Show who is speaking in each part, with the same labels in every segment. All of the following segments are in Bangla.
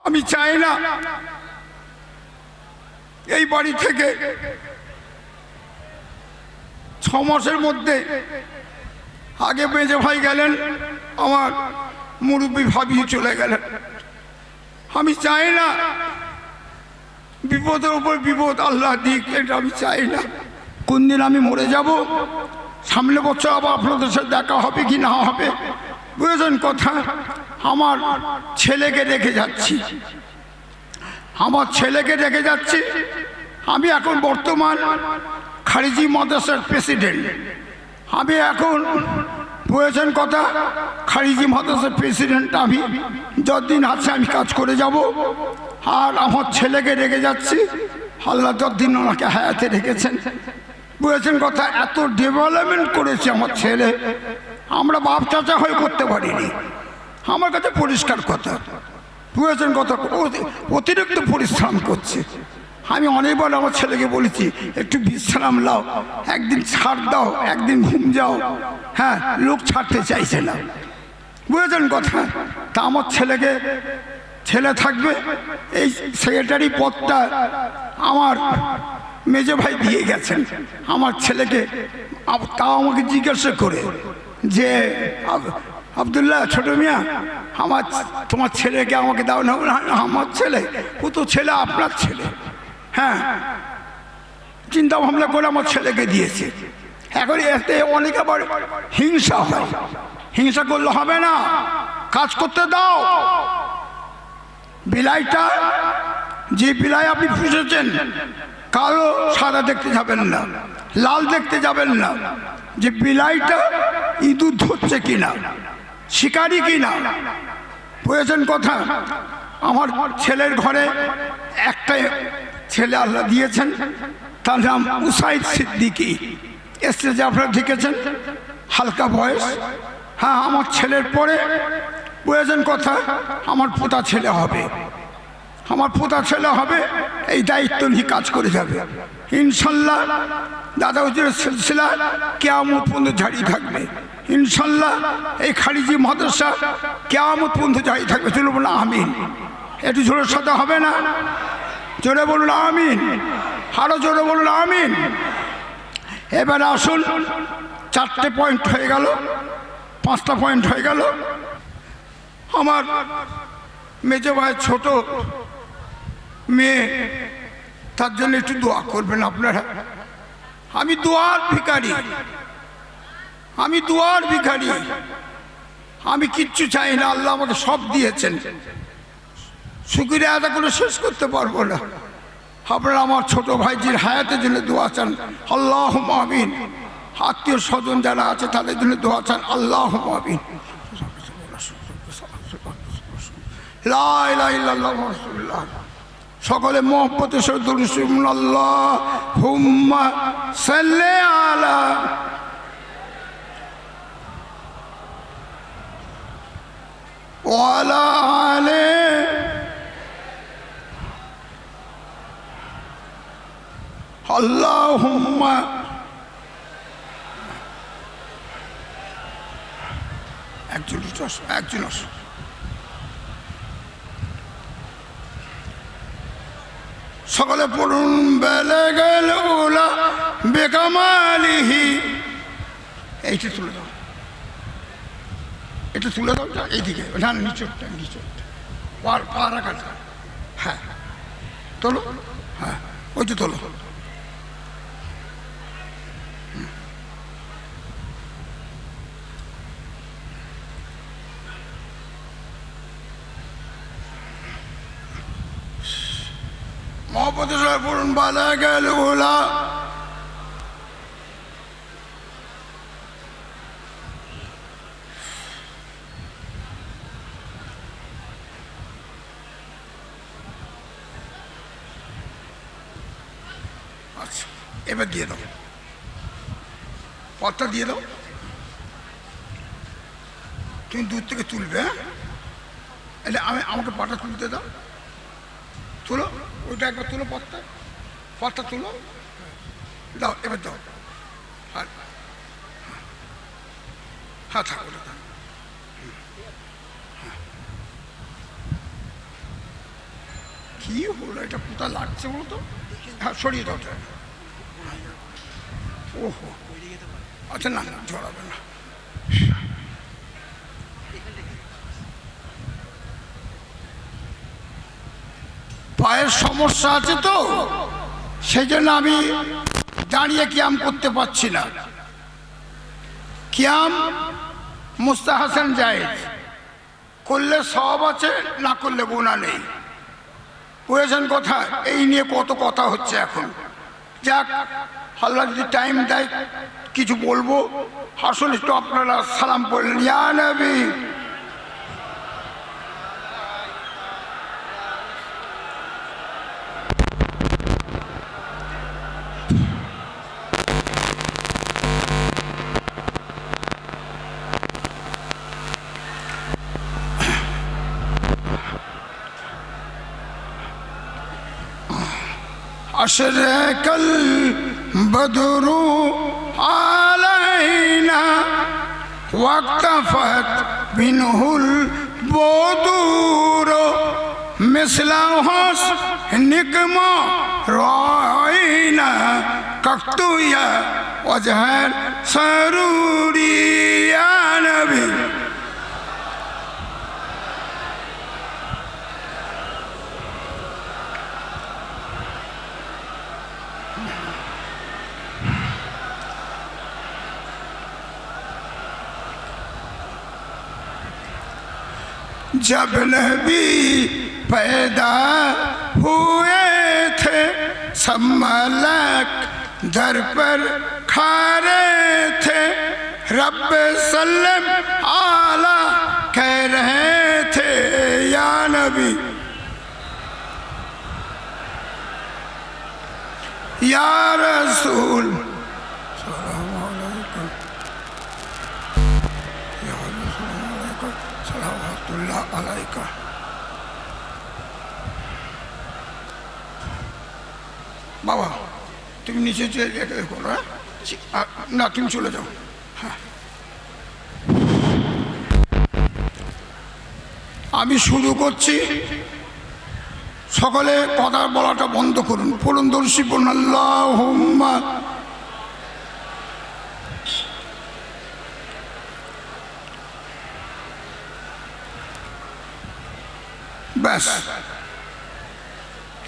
Speaker 1: আমি চাই না এই বাড়ি থেকে 6 মাসের মধ্যে আগে মেজে ভাই গেলেন, আমার মুরব্বী ভাবি চলে গেলেন। আমি চাই না বিপদের উপর বিপদ আল্লাহ দিক, এটা আমি চাই না। কোন দিন আমি মরে যাব, সামনে বছর আবার আপনাদের সাথে দেখা হবে কি না হবে, বুঝেছেন কথা। আমার ছেলেকে রেখে যাচ্ছি, আমার ছেলেকে রেখে যাচ্ছি। আমি এখন বর্তমান খারিজি মাদ্রাসার প্রেসিডেন্ট। আমি এখন, বুঝেছেন কথা, খারিজি মাদ্রাসার প্রেসিডেন্ট। আমি যতদিন আছে আমি কাজ করে যাব। আর আমার ছেলেকে রেখে যাচ্ছি, আল্লাহ যতদিন ওনাকে হায়াতে রেখেছেন, বুঝেছেন কথা। এত ডেভেলপমেন্ট করেছে আমার ছেলে, আমরা বাপ চাচা হয়ে করতে পারিনি। আমার কাছে পরিষ্কার কথা, বুঝেছেন কথা। অতিরিক্ত পরিশ্রম করছে। আমি অনেকবার আমার ছেলেকে বলেছি একটু বিশ্রাম নাও, একদিন ছাড় দাও, একদিন ঘুম যাও। হ্যাঁ, লোক ছাড়তে চাইছে না, বুঝেছেন কথা। তা আমার ছেলেকে, ছেলে থাকবে, এই সেক্রেটারি পদটা আমার মেজো ভাই দিয়ে গেছেন আমার ছেলেকে। তাও আমাকে জিজ্ঞাসা করে যে আব্দুল্লাহ ছোট মিয়া, আমার তোমার ছেলেকে আমাকে দাও না। আমার ছেলে, ও তো ছেলে আপনার ছেলে। হ্যাঁ, চিন্তা ভাবনা করে আমার ছেলেকে দিয়েছে। এখন এতে অনেক আবার হিংসা হয়, হিংসা করলে হবে না, কাজ করতে দাও। বিলাইটা, যে বিলাই আপনি পুষেছেন, কালো সাদা দেখতে যাবেন না, লাল দেখতে যাবেন না, যে বিলাইটা ইঁদুর ধরছে কিনা, শিকারি কিনা, বুঝেছেন কথা। আমার ছেলের ঘরে একটা ছেলে আল্লাহ দিয়েছেন, তার নাম উসাইদ সিদ্দিকী। স্টেজে আপনারা দেখেছেন, হালকা বয়স। হ্যাঁ, আমার ছেলের পরে, বুঝেছেন কথা, আমার পোতা ছেলে হবে, আমার পোতা ছেলে হবে। এই দায়িত্ব নিয়ে কাজ করে যাবে ইনশাল্লাহ। দাদা হুজুরের সিলসিলা কিয়ামত পর্যন্ত জারি থাকবে ইনশাল্লাহ। এই খারিজি মাদ্রাসা কিয়ামত পর্যন্ত জারি থাকবে। চলো বলুন আমিন। একটু জোরের সাথে হবে না? জোরে বলুন আমিন, আরো জোরে বলুন আমিন। এবারে আসুন, 4টে পয়েন্ট হয়ে গেল, 5টা পয়েন্ট হয়ে গেল। আমার মেজো ভাই ছোট মেয়ে, তার জন্য একটু দোয়া করবেন আপনারা। আমি দোয়ার ভিখারি, আমি দোয়ার ভিখারি। আমি কিচ্ছু চাই না, আল্লাহ আমাকে সব দিয়েছেন, শুকরিয়া আদা করে শেষ করতে পারবো না। আপনারা আমার ছোট ভাইজির হায়াতের জন্য দোয়া চান, আল্লাহুম্মা আমিন। আত্মীয় স্বজন যারা আছে তাদের জন্য দোয়া চান, আল্লাহুম্মা আমিন। লা ইলাহা ইল্লাল্লাহ মুহাম্মাদুর রাসূলুল্লাহ। সকলে মহব্বতের সাথে দরুদ পড়ুন, আল্লাহুম্মা সাল্লি আলা ওয়া আলা আলি আল্লাহুম্মা। একজন সকলে পড়ুন, বালাগাল উলা বিকামালিহি। এইটা তুলে দাও, এটা তুলে দাও, এইদিকে না, নিচটা পাড়া কাটা। হ্যাঁ তোলো, হ্যাঁ ওইটা তোলো। মহব্বতের সাথে পড়ুন, বালাগাল উলা। আচ্ছা, এবার দিয়ে দাও, পথটা দিয়ে দাও। তুমি দূর থেকে তুলবে, হ্যাঁ, এলে আমাকে পাটা তুলতে দাও। তুলো, ওইটা একবার তুলো, পথটা তুলো, দাও, এবার দাও। হ্যাঁ থাক, ওটা থাক। কি হলো এটা কোথায় লাগছে বলো তো? হ্যাঁ সরিয়ে দাও। ওহো আচ্ছা, না না জড়াবে না। পায়ের সমস্যা আছে তো, সেই জন্য আমি দাঁড়িয়ে কিয়াম করতে পারছি না। কিয়াম মুস্তাহাসান জায়েজ, করলে সওয়াব আছে, না করলে গুনাহ নেই। বুঝেছেন কথা? এই নিয়ে কত কথা হচ্ছে এখন। যাক, আল্লাহ যদি টাইম দেয় কিছু বলবো। আসুন একটু আপনারা সালাম পড়লেন, ইয়া নবী। أشرق البدر علينا واقتفت منه البدور مثل حسنك ما رأينا قط يا وجه السرور يا نبي जब नबी पैदा हुए थे सब मलक दर पर खड़े थे रब सल्लम आला कह रहे थे या नबी या रसूल আলাইকা। বাবা তুমি নিচে করো, হ্যাঁ না তুমি চলে যাও। হ্যাঁ আমি শুরু করছি, সকলে কথা বলাটা বন্ধ করুন। পড়ুন দর্শী পড়ুন, আল্লাহুম্মা ব্যাস।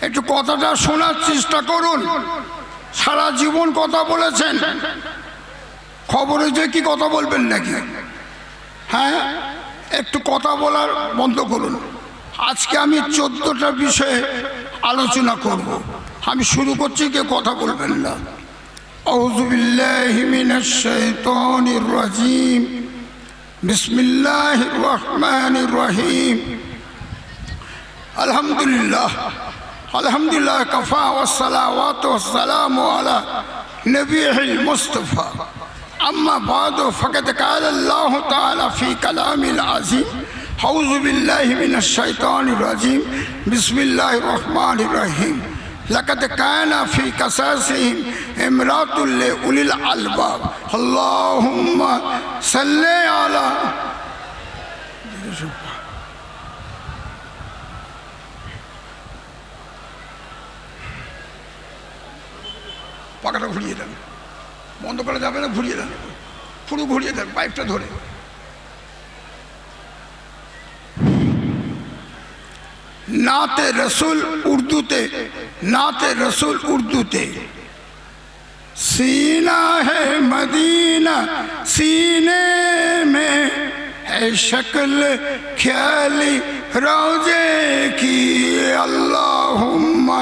Speaker 1: একটু কথাটা শোনার চেষ্টা করুন। সারা জীবন কথা বলেছেন, খবরে যে কি কথা বলবেন নাকি? হ্যাঁ একটু কথা বলার বন্ধ করুন। আজকে আমি 14টা বিষয়ে আলোচনা করব। আমি শুরু করছি, কেউ কথা বলবেন না। আউযু বিল্লাহি মিনাশ শাইতানির রাজিম, বিসমিল্লাহির রহমানির রহিম। আলহামদুলিল্লাহ আলহামদুলিল্লাহ কাফা ওয়াসসালাওয়াত ওয়াসসালামু আলা নবিয়িল মুস্তাফা আম্মা বাদু ফাকাদ ক্বালা আল্লাহু তাআলা ফি কালামিল আযীম আউযু বিল্লাহি মিনাশ শাইতানির রাজীম বিসমিল্লাহির রহমানির রহিম লাকাদ কানা ফি কাসাসিহিম ইমরাতুল লিউলিল আলবাব আল্লাহুম্মা সাল্লি আলা। পাখাটা ঘুরিয়ে দেন, বন্ধ করা যাবে না, ঘুরিয়ে দেন, পুরো ঘুরিয়ে দেন পাইপটা ধরে। नाते रसूल उर्दूते, नाते रसूल उर्दूते। सीना है मदीना सीने में है शक्ल ख्याली रोजे की अल्लाहुम्मा।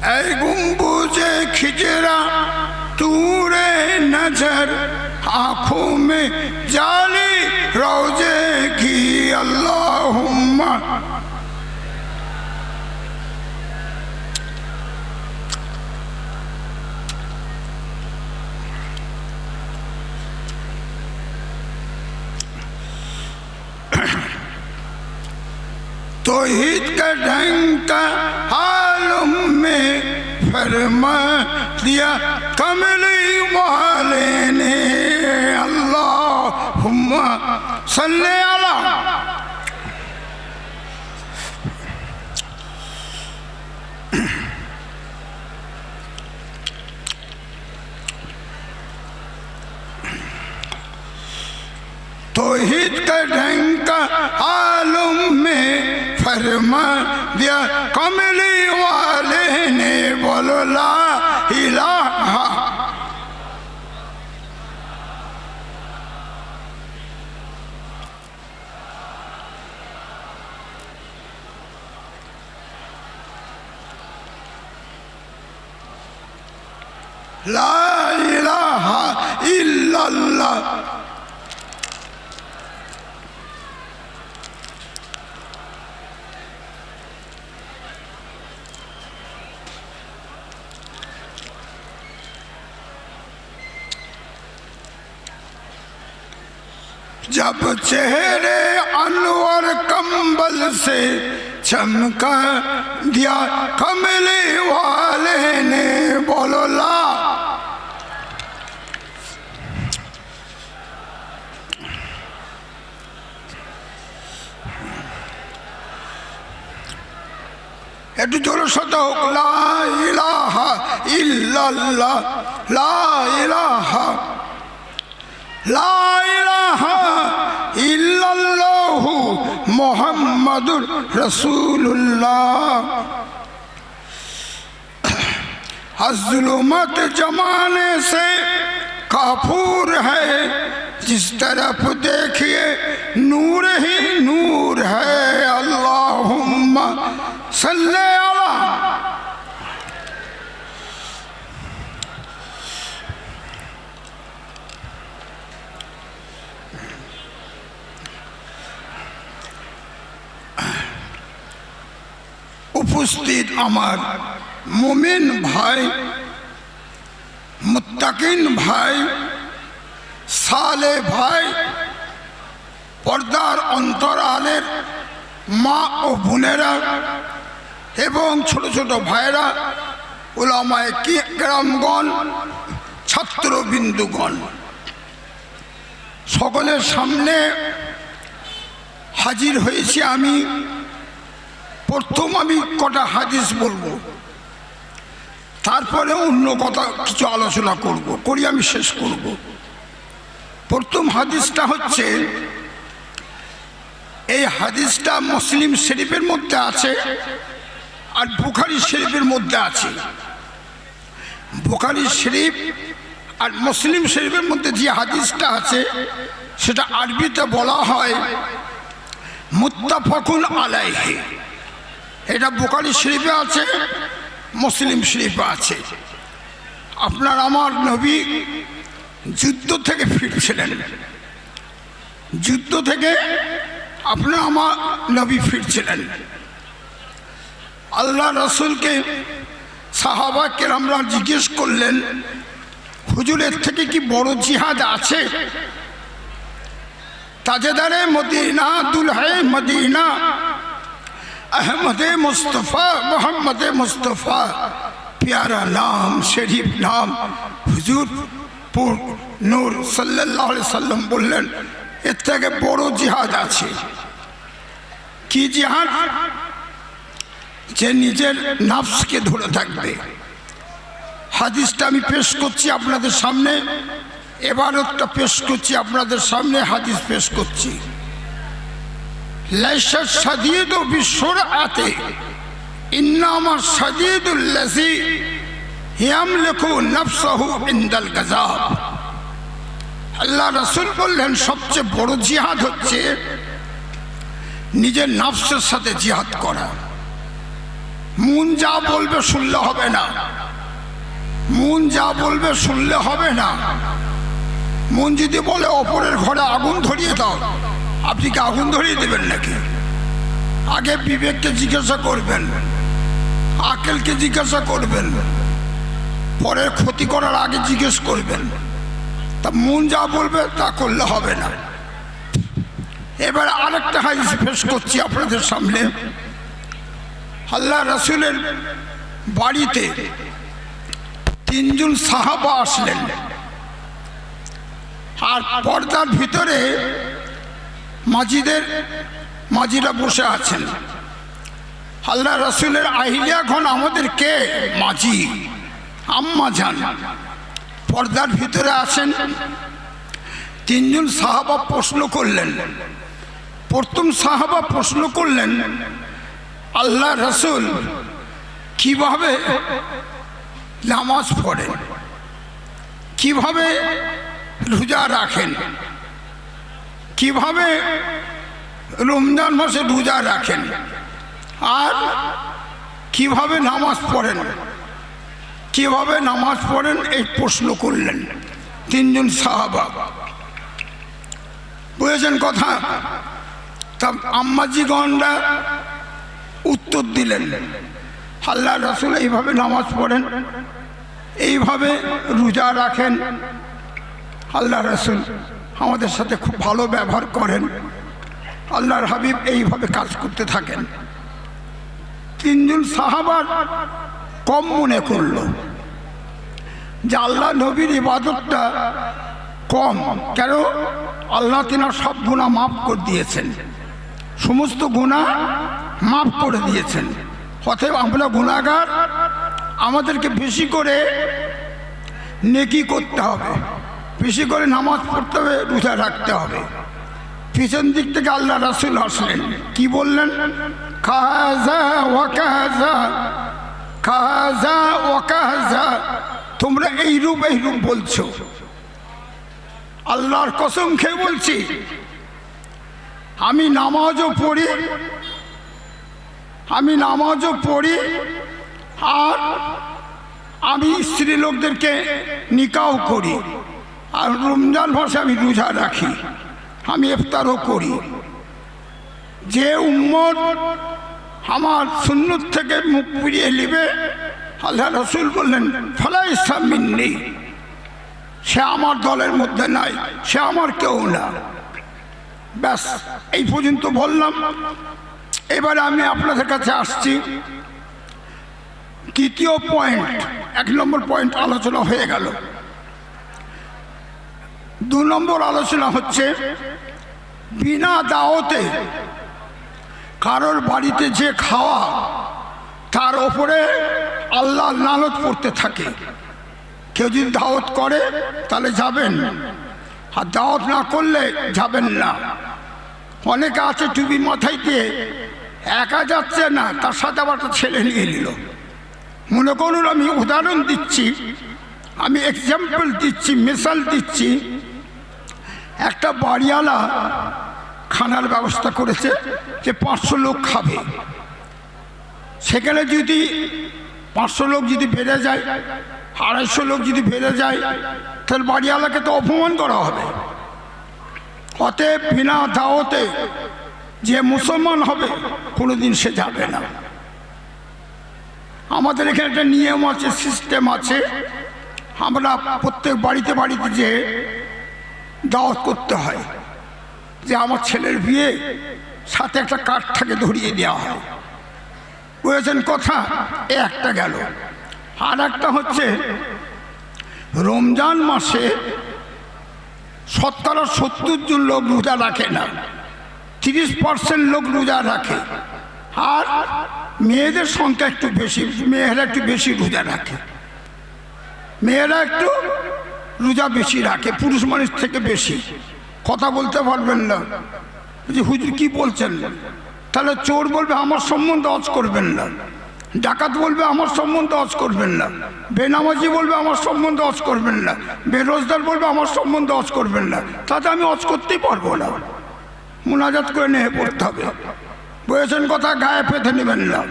Speaker 1: ऐ गुंबुजे खिजरा तूरे नजर आँखों में जाली रोजे की अल्लाहुम्मा। तौहीद का डंका आलम में फरमा दिया कमली वाले ने। अल्लाहुम्मा सल्ले अला। तौहीद का डंका आलम में फरमा दिया कमली वाले ने। बोलो ला इलाहा। ला इलाहा इल्लल्लाह। जब चेहरे अनवर कंबल से चमका दिया कमली वाले ने। बोलो ला। একটু জোরে শত হোক। লা ইলাহা ইল্লাল্লাহ। লা ইলাহা লা ইলাহা ইল্লাল্লাহু মুহাম্মাদুর রাসূলুল্লাহ। अज़्लुमत जमाने से काफूर है, जिस तरफ देखिए नूर ही नूर है। अल्लाहुम्मा सल्ले अला। उपस्थित आमार मोमिन भाई, मुत्ताकिन भाई, साले भाई, पर्दार अंतरालेर मा ओ बोनेरा एवं छोटो छोटो भाईरा, उलामाए किरामगण, छात्रबिंदुगण, सकलेर सामने हाजिर हয়েছি আমি। प्रथम আমি কটা হাদিস বলবো, তারপরে অন্য কথা কিছু আলোচনা করব, করি আমি শেষ করব। প্রথম হাদিসটা হচ্ছে, এই হাদিসটা মুসলিম শরীফের মধ্যে আছে আর বুখারী শরীফের মধ্যে আছে। বুখারী শরীফ আর মুসলিম শরীফের মধ্যে যে হাদিসটা আছে সেটা আরবিতে বলা হয় মুত্তাফাকুন আলাইহি। এটা বুখারী শরীফে আছে, মুসলিম শরীফে আছে। আপনার আমার নবী যুদ্ধ থেকে ফিরছিলেন, যুদ্ধ থেকে আপনার আমার নবী ফিরছিলেন। আল্লাহ রসুলকে সাহাবা কেরামরা জিজ্ঞেস করলেন, হুজুরের থেকে কি বড় জিহাদ আছে? তাজেদারে মদিনা, দুলহে মদিনা, अहमद मुस्तफ़ा, मोहम्मद मुस्तफ़ा, प्यारा नाम, शरीफ नाम, हुजूर पुर नूर सल्लल्लाहु अलैहि वसल्लम बोलें एर थेके बड़ो जिहाद आछे। कि जिहाद? जे निजेर नफ्सके धरे थाकबे। हादिसटा आमि पेश करछि आपनादेर सामने, इबारतटा पेश करछि आपनादेर सामने, हादिस पेश करछि। लैसा शदीदु बिसुरअति इन्नमा शदीदुल्लज़ी यामलिकु नफ्सहु इंदल गज़ाब। अल्लाह रसूल बोलें सबचेये बड़ो जिहाद होच्छे निजेर नफ्सेर साथे जिहाद करा। मन जा बोलबे शुनले होबे ना, मन जा बोलबे शुनले होबे ना। मन यदि बोले अपरेर घरे आगुन धरिए दाओ, আপনি কি আগুন ধরিয়ে দেবেন নাকি? আগে বিবেককে জিজ্ঞাসা করবেন, আকেলকে জিজ্ঞাসা করবেন, পরে ক্ষতি করার আগে জিজ্ঞেস করবেন। তা মন যা বলবে তা করলে হবে না। এবার আরেকটা হাদিস পেশ করছি আপনাদের সামনে। আল্লাহ রসুলের বাড়িতে তিনজন সাহাবা আসলেন, আর পর্দার ভিতরে মাঝিরা বসে আছেন। আল্লাহ রসুলের আহিলিয়া এখন আমাদের কে? মাঝি আম্মা জান পর্দার ভিতরে আসেন। তিনজন সাহাবা প্রশ্ন করলেন। প্রথম সাহাবা প্রশ্ন করলেন, আল্লাহ রসুল কিভাবে নামাজ পড়েন, কিভাবে রোজা রাখেন, কিভাবে রমজান মাসে রোজা রাখেন, আর কিভাবে নামাজ পড়েন, কিভাবে নামাজ পড়েন, এই প্রশ্ন করলেন তিনজন সাহাবা। বুঝেছেন কথা? তা আম্মাজিগণরা উত্তর দিলেন, আল্লাহ রাসূল এইভাবে নামাজ পড়েন, এইভাবে রোজা রাখেন, আল্লাহ রাসূল আমাদের সাথে খুব ভালো ব্যবহার করেন, আল্লাহর হাবিব এইভাবে কাজ করতে থাকেন। তিনজন সাহাবার কম মনে করল যে আল্লাহ নবীর ইবাদতটা কম, কেন? আল্লাহ তিনার সব গুনাহ মাফ করে দিয়েছেন, সমস্ত গুনাহ মাফ করে দিয়েছেন। অতএব আমরা গুনাহগার, আমাদেরকে বেশি করে নেকি করতে হবে, বেশি করে নামাজ পড়তে হবে, রোজা রাখতে হবে। পিছন দিক থেকে আল্লাহ রাসূল আসলেন, কি বললেন? কাজা ওয়া কাজা, কাজা ওয়া কাজা, তোমরা এইরূপ বলছো। আল্লাহর কসম খেয়ে বলছি, আমি নামাজও পড়ি, আর আমি স্ত্রী লোকদেরকে নিকাহ করি, আর রমজান মাসে আমি রোজা রাখি, আমি ইফতারও করি। যে উম্মত আমার সুন্নত থেকে মুখ ফিরিয়ে নেবে, আল্লাহ রাসূল বললেন ফালাইসা মিন্নি, সে আমার দলের মধ্যে নাই, সে আমার কেউ না। ব্যাস, এই পর্যন্ত বললাম। এবারে আমি আপনাদের কাছে আসছি তৃতীয় পয়েন্ট। 1 নম্বর পয়েন্ট আলোচনা হয়ে গেল। 2 নম্বর আলোচনা হচ্ছে বিনা দাওয়াতে কারোর বাড়িতে যে খাওয়া, তার ওপরে আল্লাহ লানত পড়তে থাকে। কেউ যদি দাওয়াত করে তাহলে যাবেন, আর দাওয়াত না করলে যাবেন না। অনেকে আছে টুপি মাথায় দিয়ে একা যাচ্ছে না, তার সাথে আবার একটা ছেলে নিয়ে নিল। মনে করুন, আমি উদাহরণ দিচ্ছি, আমি এক্সাম্পল দিচ্ছি, মিসাল দিচ্ছি। একটা বাড়িওয়ালা খানার ব্যবস্থা করেছে যে 500 লোক খাবে। সেখানে যদি 500 লোক যদি বেড়ে যায়, 250 লোক যদি বেড়ে যায়, তাহলে বাড়িওয়ালাকে তো অপমান করা হবে। অতএব বিনা দাওয়াতে যে মুসলমান হবে কোনোদিন সে যাবে না। আমাদের এখানে একটা নিয়ম আছে, সিস্টেম আছে। আমরা প্রত্যেক বাড়িতে যে দাওয়াত করতে হয়, যে আমার ছেলের বিয়ে, সাথে একটা কার্ড থাকে ধরিয়ে দেওয়া হয়। বুঝেছেন কথা? এ একটা গেল। আর একটা হচ্ছে রমজান মাসে 70 জন লোক রোজা রাখে না, 30% লোক রোজা রাখে। আর মেয়েদের সংখ্যা একটু বেশি, মেয়েরা একটু বেশি রোজা রাখে, মেয়েরা একটু রোজা বেশি রাখে পুরুষ মানুষ থেকে বেশি। কথা বলতে পারবেন না যে হুজুর কি বলছেন? তাহলে চোর বলবে আমার সম্বন্ধে আওয়াজ করবেন না, ডাকাত বলবে আমার সম্বন্ধে আওয়াজ করবেন না, বেনামাজি বলবে আমার সম্বন্ধে আওয়াজ করবেন না, বেরোজগার বলবে আমার সম্বন্ধে আওয়াজ করবেন না। তাতে আমি আওয়াজ করতেই পারবো না, মুনাজাত করে নিয়ে পড়তে হবে। বুঝেছেন কথা? গায়ে পেতে নেবেন না।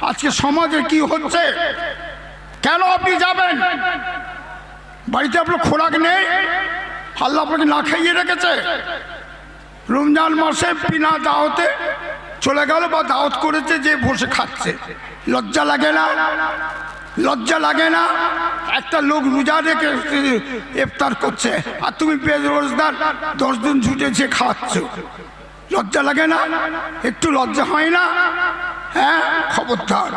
Speaker 1: আজকে সমাজে কি হচ্ছে? কেন আপনি যাবেন? বাড়িতে আপনার খোরাক নেই, আল্লাহ আপনাকে না খাইয়ে রেখেছে। রমজান মাসে বিনা দাওয়াতে চলে গেল, বা দাওয়াত করেছে যে বসে খাচ্ছে। লজ্জা লাগে না? লজ্জা লাগে না? একটা লোক রোজা রেখে ইফতার করছে, আর তুমি বেরোজগার 10 জন ছুটেছে খাওয়াচ্ছ। লজ্জা লাগে না? একটু লজ্জা হয় না? হ্যাঁ, খবরদার,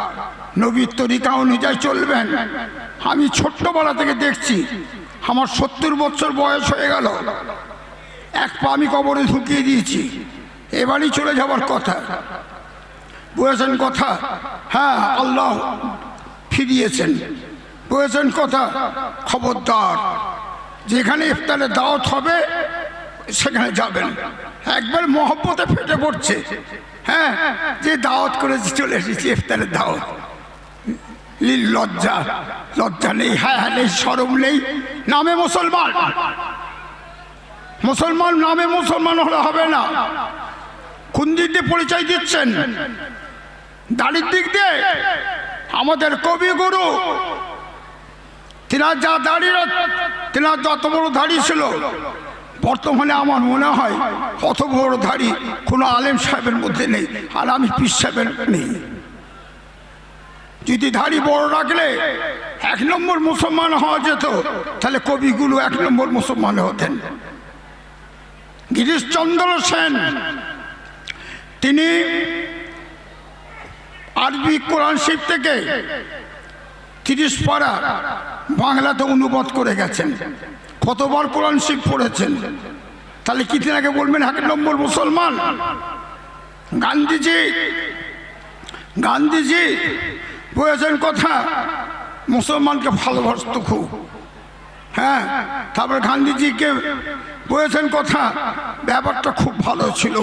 Speaker 1: নবীর তরিকা অনুযায়ী চলবেন। আমি ছোট্টবেলা থেকে দেখছি, আমার 70 বছর বয়স হয়ে গেল, এক পা আমি কবরে ঢুকিয়ে দিয়েছি, এবারই চলে যাবার কথা, বুঝেছেন কথা? হ্যাঁ, আল্লাহ ফিরিয়েছেন, বুঝেছেন কথা? খবরদার, যেখানে ইফতারের দাওয়াত হবে সেখানে যাবেন। একবার মহব্বতে ফেটে পড়ছে, হ্যাঁ, যে দাওয়াত করে চলে এসেছি ইফতারের দাওয়াত, লজ্জা লজ্জা নেই, হ্যাঁ হ্যাঁ নেই, শরম নেই, নামে মুসলমান, মুসলমান নামে মুসলমান হলে হবে না। কোন দিক দিয়ে পরিচয় দিচ্ছেন? দাড়ির দিক দিয়ে? আমাদের কবিগুরু তিনার যা দাড়ি, তিনার যত বড় দাড়ি ছিল, বর্তমানে আমার মনে হয় অত বড় দাড়ি কোনো আলেম সাহেবের মধ্যে নেই, আর আমি পীর সাহেবের নেই। যদি দাড়ি বড় রাখলে 1 নম্বর মুসলমান হওয়া যেত, তাহলে কবিগুলো 1 নম্বর মুসলমান হতেন। গিরিশচন্দ্র সেন তিনি আরবি কোরআন শরীফ থেকে 30 পারা বাংলাতে অনুবাদ করে গেছেন। কতবার কোরআন শরীফ পড়েছেন? তাহলে কি তিনাকে বলবেন 1 নম্বর মুসলমান? গান্ধীজি বলেছেন কথা, মুসলমানকে ভালোবাসত খুব, হ্যাঁ। তারপরে গান্ধীজিকে বলেছেন কথা, ব্যাপারটা খুব ভালো ছিল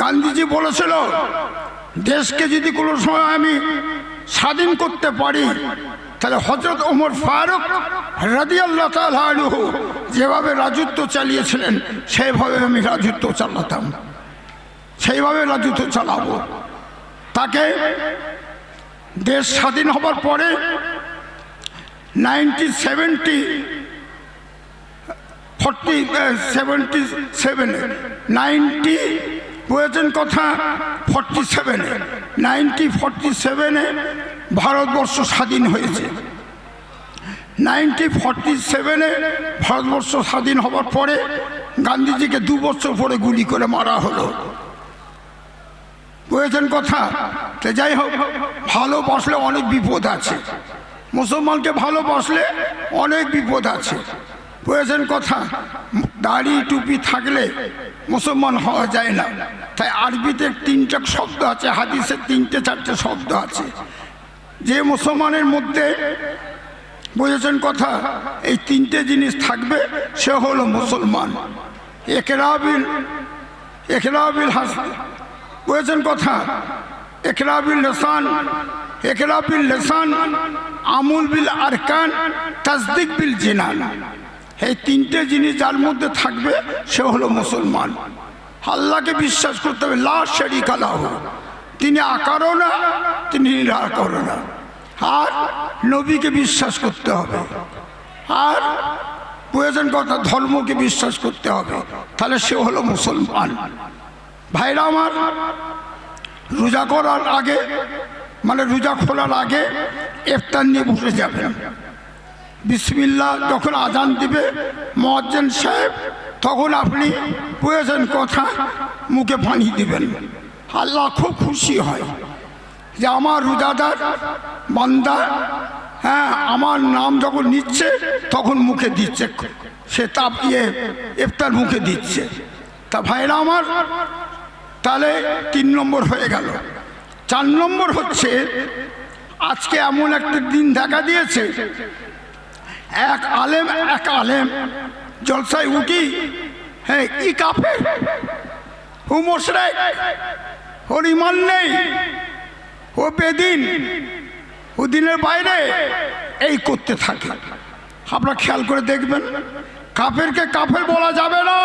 Speaker 1: গান্ধীজি বলেছিল, দেশকে যদি কোনো সময় আমি স্বাধীন করতে পারি, তাহলে হযরত ওমর ফারুক রাদিয়াল্লাহু তাআলা আনহু যেভাবে রাজত্ব চালিয়েছিলেন সেইভাবে আমি রাজত্ব চালাতাম, সেইভাবে রাজত্ব চালাবো। তাকে দেশ স্বাধীন হবার পরে 1947 বলেছেন কথা 1947 ভারতবর্ষ স্বাধীন হয়েছে। 1947 ভারতবর্ষ স্বাধীন হবার পরে গান্ধীজিকে 2 বছর পরে গুলি করে মারা হলো, বুঝেছেন কথা? তো যাই হোক, ভালোবাসলে অনেক বিপদ আছে, মুসলমানকে ভালোবাসলে অনেক বিপদ আছে, বুঝেছেন কথা? দাড়ি টুপি থাকলে মুসলমান হওয়া যায় না। তাই আরবিতে 3টা শব্দ আছে, হাদিসে 3-4টে শব্দ আছে, যে মুসলমানের মধ্যে, বুঝেছেন কথা, এই 3টে জিনিস থাকবে, সে হলো মুসলমান। একরাবিল হাসান, বুঝেছেন কথা? একরাবিল লিসান, আমুল বিল আরকান, তাসদিক বিল জিনান। এই 3টে জিনিস যার মধ্যে থাকবে সে হলো মুসলমান। আল্লাহকে বিশ্বাস করতে হবে, লা শারীকা লাহু, তিনি আকারও না, তিনি নিরাকারও না। আর নবীকে বিশ্বাস করতে হবে, আর বুঝেছেন কথা, ধর্মকে বিশ্বাস করতে হবে, তাহলে সে হলো মুসলমান। ভাইরা আমার, রোজা করার আগে, মানে রোজা খোলার আগে ইফতার নিয়ে বসে যাবেন। বিসমিল্লাহ যখন আজান দিবে মুয়াজ্জিন সাহেব, তখন আপনি বুঝেছেন কথা, মুখে পানি দিবেন। আল্লাহ খুব খুশি হয় যে আমার রোজাদার বান্দা, হ্যাঁ, আমার নাম যখন নিচ্ছে তখন মুখে দিচ্ছে, সে ইফতার মুখে দিচ্ছে। তা ভাইরা আমার, তাহলে 3 নম্বর হয়ে গেল। 4 নম্বর হচ্ছে, আজকে এমন একটা দিন দেখা দিয়েছে, এক আলেম জলসায় উঠি, হ্যাঁ, ই কাফের, ও মুশরিক, ওর ঈমান নেই, ও বেদিন, ও দিনের বাইরে, এই করতে থাকে। আপনারা খেয়াল করে দেখবেন, কাফেরকে কাফের বলা যাবে না।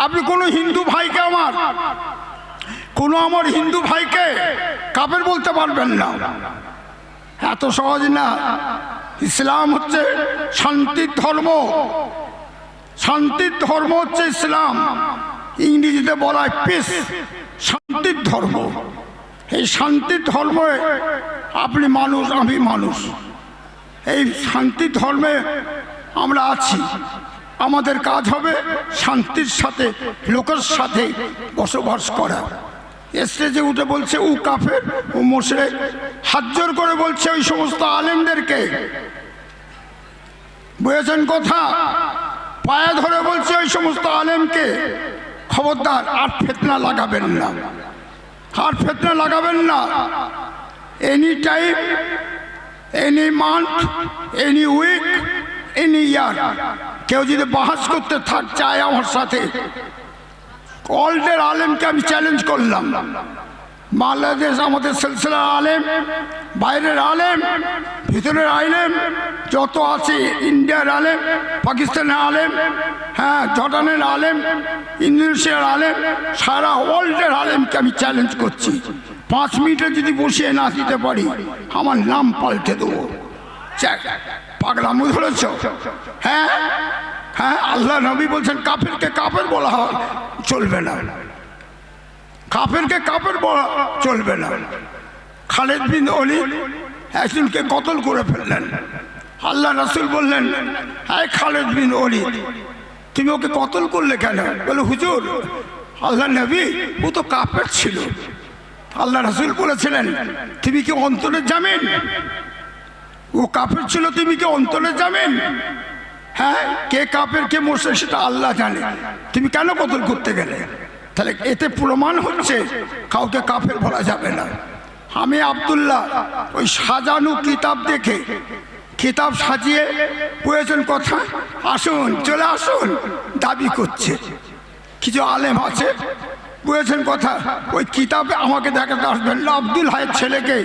Speaker 1: আপনি কোনো হিন্দু ভাইকে, আমার হিন্দু ভাইকে কাফের বলতে পারবেন না, এত সহজ না। ইসলাম হচ্ছে শান্তির ধর্ম, শান্তির ধর্ম হচ্ছে ইসলাম, ইংরেজিতে বলা হয় পিস, শান্তির ধর্ম। এই শান্তির ধর্মে আপনি মানুষ, আমি মানুষ, এই শান্তির ধর্মে আমরা আছি। আমাদের কাজ হবে শান্তির সাথে লোকের সাথে বসবাস করা। স্টেজে উঠে বলছে ও কাফের, ও মুশরিক, হাত জোর করে বলছে ওই সমস্ত আলেমদেরকে, বুঝেছেন কথা? পায়ে ধরে বলছে ওই সমস্ত আলেমকে, খবরদার আর ফিতনা লাগাবেন না, আর ফিতনা লাগাবেন না। Any time, any month, any week, any year কেউ যদি বাহাস করতে চায় আমার সাথে, ওয়ার্ল্ডের আলেমকে আমি চ্যালেঞ্জ করলাম। বাংলাদেশ আমাদের সিলসিলার আলেম, বাইরের আলেম, ভিতরের আলেম যত আছে, ইন্ডিয়ার আলেম, পাকিস্তানের আলেম, হ্যাঁ জর্ডানের আলেম, ইন্দোনেশিয়ার আলেম, সারা ওয়ার্ল্ডের আলেমকে আমি চ্যালেঞ্জ করছি। 5 মিনিটে যদি বসিয়ে না দিতে পারি আমার নাম পাল্টে দেবো। পাগলামু ধরেছ? হ্যাঁ হ্যাঁ, আল্লাহ নবী বলছেন কাফেরকে কাফের বলা হয় চলবে না, কাফেরকে কাফের বলা চলবে না। খালিদ বিন ওলীদ একজনকে কতল করে ফেললেন। আল্লাহ রাসূল বললেন, হ্যাঁ খালিদ বিন ওলীদ তুমি ওকে কতল করলে কেন? বলে হুজুর, আল্লাহ নবী ও তো কাফের ছিল। আল্লাহ রাসূল বলেছিলেন তুমি কি অন্তরের জামিন? ও কাফের ছিল, তুমি কি অন্তরের জামিন? হ্যাঁ, কে কাফের কে মুশরিক সেটা আল্লাহ জানে, তুমি কেন কতল করতে গেলে? তাহলে এতে প্রমাণ হচ্ছে কাউকে কাফের বলা যাবে না। আমি আব্দুল্লাহ ওই সাজানো কিতাব দেখে, কিতাব সাজিয়ে প্রয়োজন কথা আসুন চলে আসুন দাবি করছে। কিছু আলেম আছে বুঝেছেন কথা, ওই কিতাবে আমাকে দেখাতে আসবেন না, আব্দুল হায়ের ছেলেকে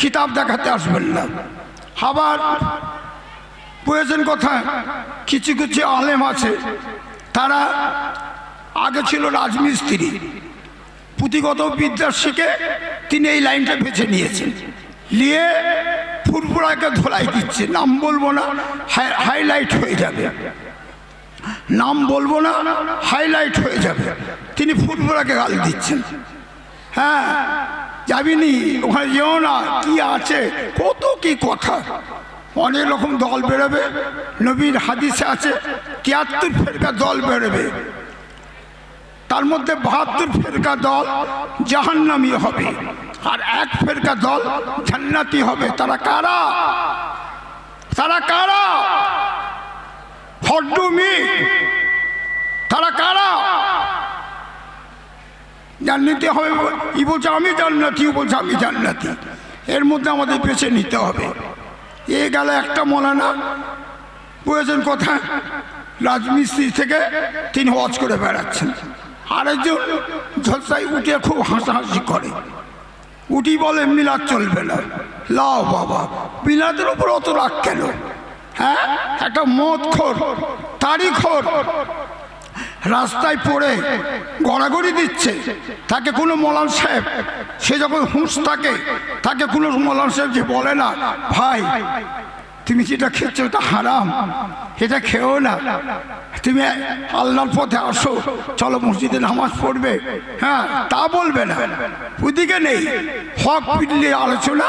Speaker 1: কিতাব দেখাতে আসবেন না। আবার বুঝেছেন কথা, কিছু কিছু আলেম আছে তারা আগে ছিল রাজমিস্ত্রি, পুঁথিগত বিদ্যা শিখে তিনি এই লাইনটা বেছে নিয়েছেন, নিয়ে ফুরফুরাকে ধোলাই দিচ্ছে। নাম বলবো না, হাইলাইট হয়ে যাবে, নাম বলবো না, হাইলাইট হয়ে যাবে। তিনি ফুরফুরাকে গাল দিচ্ছেন। হ্যাঁ যাবিনি, ওখানে যেও না, কি আছে কত কি কথা, অনেক রকম দল বেরোবে। নবীর হাদিসে আছে 73 ফেরকা দল বেরোবে, তার মধ্যে 72 ফেরকা দল জাহান্নামী হবে আর 1 ফেরকা দল জান্নাতি হবে। তারা কারা? তারা কারা? ফড্ডুমি, তারা কারা? জান্নাতি হবে, ই বলছে আমি জান্নাতি, ও বলছে আমি জান্নাতি। এর মধ্যে আমাদের বেছে নিতে হবে। এ গেল একটা মৌলানা, বুঝেছেন কথা, রাজমিস্ত্রি থেকে তিনি হজ করে বেড়াচ্ছেন। আরেকজন জলসায় উঠে খুব হাসাহাসি করে, উঠি বলে মিলাদ চলবে না। লাও বাবা, মিলাদের উপর অত রাগ কেন? হ্যাঁ, একটা মদখোর, তারিখোর রাস্তায় পড়ে গড়াগড়ি দিচ্ছে, তাকে কোনো মৌলানা সাহেব, সে যখন হুঁশ থাকে তাকে কোনো মৌলানা সাহেব যে বলে না ভাই তুমি যেটা খেয়েছো এটা হারাম, এটা খেও না, তুমি আল্লাহর পথে আসো, চলো মসজিদে নামাজ পড়বে, হ্যাঁ তা বলবে না। ওইদিকে নেই, হক পিল্লি আলোচনা,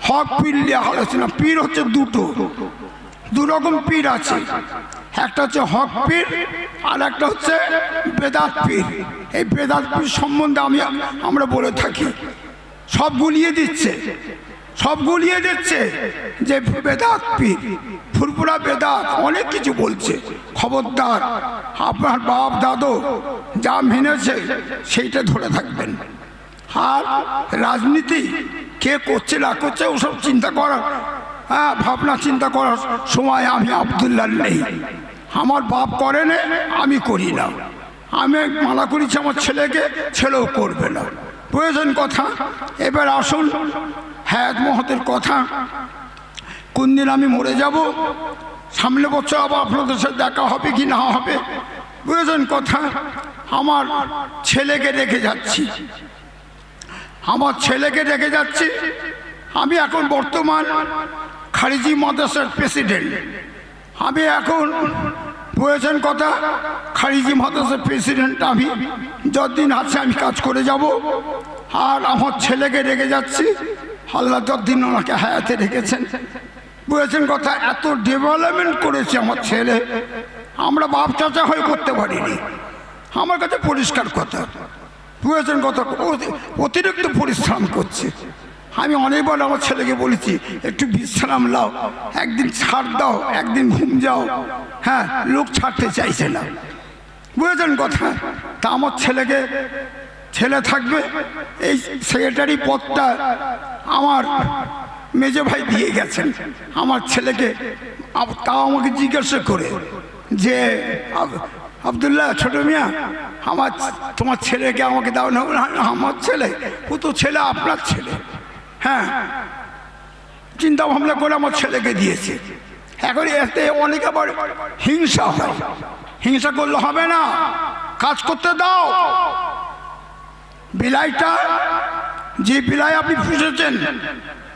Speaker 1: হক পিল্লি আলোচনা। পীর হচ্ছে দু রকম পীর আছে, একটা হচ্ছে হক পীর আর একটা হচ্ছে বেদাত পীর। এই বেদাত পীর সম্বন্ধে আমরা বলে থাকি, সব গুলিয়ে দিচ্ছে, সব গুলিয়ে দিচ্ছে যে বেদাত পীর, ফুরফুরা বেদাত, অনেক কিছু বলছে। খবরদার, আপনার বাপ দাদু যা মেনেছে সেইটা ধরে থাকবেন। আর রাজনীতি কে করছে না করছে ওসব চিন্তা করার, হ্যাঁ ভাবনা চিন্তা করার সময় আমি আব্দুল্লাহ নেই। আমার বাপ করে না, আমি করি না। আমি মানা করেছি আমার ছেলেকে, ছেলেও করবে না। প্রয়োজন কথা। এবার আসুন হায়াত মহতের কথা। কোন দিন আমি মরে যাব, সামনে বছর আবার আপনাদের সাথে দেখা হবে কি না হবে, প্রয়োজন কথা। আমার ছেলেকে রেখে যাচ্ছি, আমার ছেলেকে রেখে যাচ্ছি। আমি এখন বর্তমান খারিজি মাদ্রাসার প্রেসিডেন্ট। আমি এখন প্রয়োজন কথা খারিজি মাদ্রাসার প্রেসিডেন্ট। আমি যতদিন আছে আমি কাজ করে যাব। আর আমার ছেলেকে রেখে যাচ্ছি, আল্লাহ যতদিন ওনাকে হায়াতে রেখেছেন। বুঝেছেন কথা, এত ডেভেলপমেন্ট করেছে আমার ছেলে। আমরা বাপ চাচা হয়ে করতে পারিনি। আমার কাছে পরিষ্কার কথা, বুঝেছেন? কথা অতিরিক্ত পরিশ্রম করছে। আমি অনেকবার আমার ছেলেকে বলেছি একটু বিশ্রাম নাও, একদিন ছাড় দাও, একদিন ঘুম যাও। হ্যাঁ, লোক ছাড়তে চাইছে না, বুঝেছেন কথা? তা আমার ছেলে থাকবে, এই সেক্রেটারি পদটা আমার মেজো ভাই দিয়ে গেছেন আমার ছেলেকে। তাও আমাকে জিজ্ঞাসা করে যে আব্দুল্লাহ ছোট মিয়া, তোমার ছেলেকে আমাকে দাও না। আমার ছেলে? ও তো ছেলে আপনার ছেলে। হ্যাঁ, চিন্তা ভাবনা করে আমার ছেলেকে দিয়েছে। এখন এতে অনেক আবার হিংসা হয়। হিংসা করলে হবে না, কাজ করতে দাও। বিলাইটা, যে বিলাই আপনি পুষেছেন,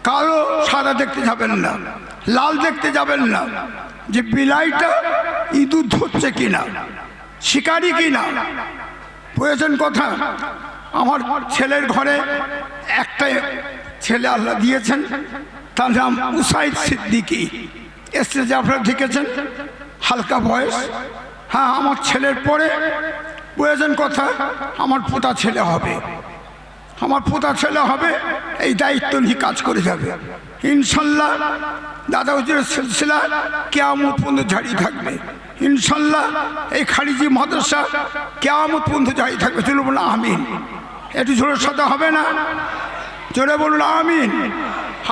Speaker 1: কালো সাদা দেখতে যাবেন না, লাল দেখতে যাবেন না। যে বিলাইটা ইঁদুর ধরছে কিনা, শিকারি কিনা, বুঝেছেন কথা? আমার ছেলের ঘরে একটা ছেলে আল্লাহ দিয়েছেন, তার নাম উসাইদ সিদ্দিকী। স্টেজে আপনারা দেখেছেন, হালকা বয়স। হ্যাঁ, আমার ছেলের পরে, বুঝেছেন কথা, আমার পোতা ছেলে হবে। আমার পোতা ছেলে হবে, এই দায়িত্ব নিয়ে কাজ করে যাবে ইনশাল্লাহ। দাদা হুজুরের সিলসিলা কিয়ামত পর্যন্ত জারি থাকবে ইনশাল্লাহ। এই খারিজি মাদ্রাসা কিয়ামত পর্যন্ত জারি থাকবে। চলো বলুন আমিন। একটু জোরের সাথে হবে না? জোরে বলুন আমিন,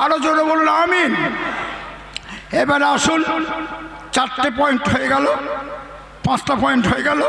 Speaker 1: আরো জোরে বলুন আমিন। এবারে আসুন, 4টে পয়েন্ট হয়ে গেল, 5টা পয়েন্ট হয়ে গেল।